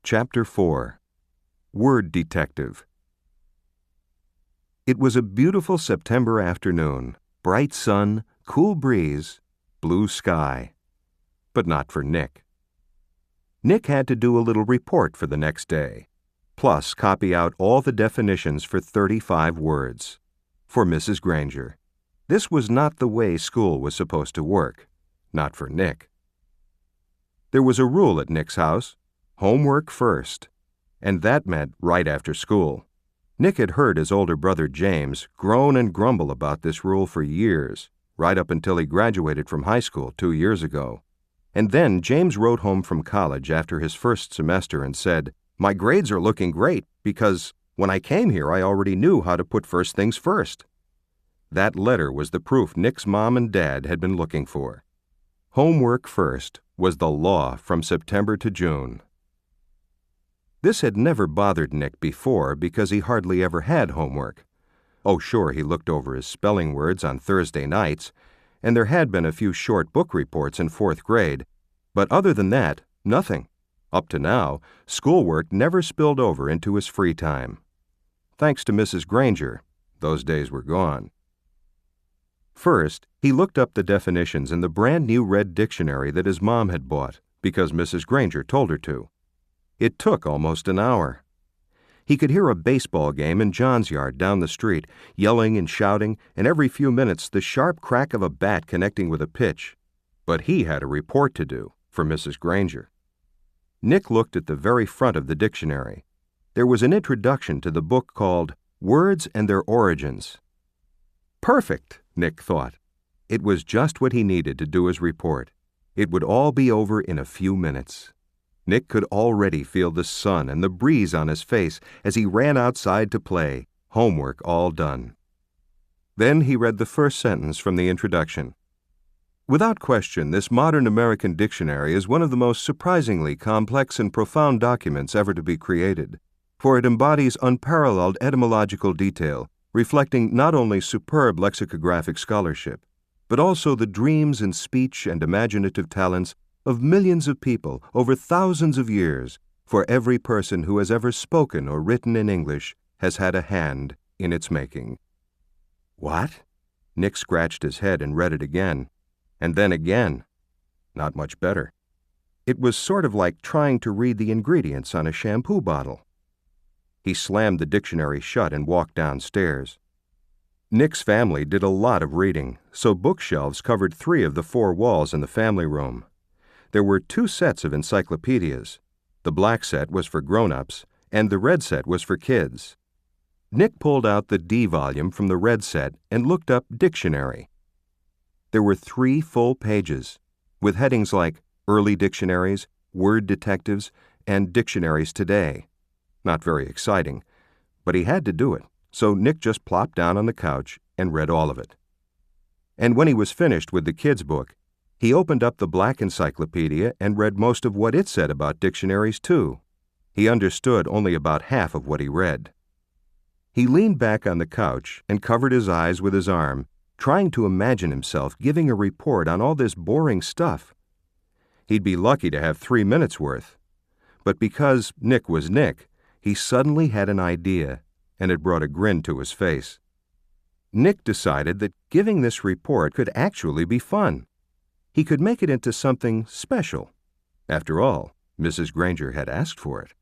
Chapter 4. Word Detective. It was a beautiful September afternoon. Bright sun, cool breeze, blue sky. But not for Nick. Nick had to do a little report for the next day, plus copy out all the definitions for 35 words. For Mrs. Granger. This was not the way school was supposed to work. Not for Nick. There was a rule at Nick's house. Homework first. And that meant right after school. Nick had heard his older brother James groan and grumble about this rule for years, right up until he graduated from high school 2 years ago. And then James wrote home from college after his first semester and said, "My grades are looking great because when I came here I already knew how to put first things first." That letter was the proof Nick's mom and dad had been looking for. Homework first was the law from September to June. This had never bothered Nick before because he hardly ever had homework. Oh, sure, he looked over his spelling words on Thursday nights, and there had been a few short book reports in 4th grade, but other than that, nothing. Up to now, schoolwork never spilled over into his free time. Thanks to Mrs. Granger, those days were gone. First, he looked up the definitions in the brand-new red dictionary that his mom had bought because Mrs. Granger told her to. It took almost an hour. He could hear a baseball game in John's yard down the street, yelling and shouting, and every few minutes the sharp crack of a bat connecting with a pitch. But he had a report to do for Mrs. Granger. Nick looked at the very front of the dictionary. There was an introduction to the book called Words and Their Origins. Perfect, Nick thought. It was just what he needed to do his report. It would all be over in a few minutes. Nick could already feel the sun and the breeze on his face as he ran outside to play, homework all done. Then he read the first sentence from the introduction. Without question, this modern American dictionary is one of the most surprisingly complex and profound documents ever to be created, for it embodies unparalleled etymological detail, reflecting not only superb lexicographic scholarship, but also the dreams and speech and imaginative talents of millions of people over thousands of years, for every person who has ever spoken or written in English has had a hand in its making. What? Nick scratched his head and read it again. And then again. Not much better. It was sort of like trying to read the ingredients on a shampoo bottle. He slammed the dictionary shut and walked downstairs. Nick's family did a lot of reading, so bookshelves covered 3 of the 4 walls in the family room. There were 2 sets of encyclopedias. The black set was for grown-ups, and the red set was for kids. Nick pulled out the D volume from the red set and looked up dictionary. There were 3 full pages, with headings like Early Dictionaries, Word Detectives, and Dictionaries Today. Not very exciting, but he had to do it, so Nick just plopped down on the couch and read all of it. And when he was finished with the kids' book, he opened up the black encyclopedia and read most of what it said about dictionaries, too. He understood only about half of what he read. He leaned back on the couch and covered his eyes with his arm, trying to imagine himself giving a report on all this boring stuff. He'd be lucky to have 3 minutes worth. But because Nick was Nick, he suddenly had an idea, and it brought a grin to his face. Nick decided that giving this report could actually be fun. He could make it into something special. After all, Mrs. Granger had asked for it.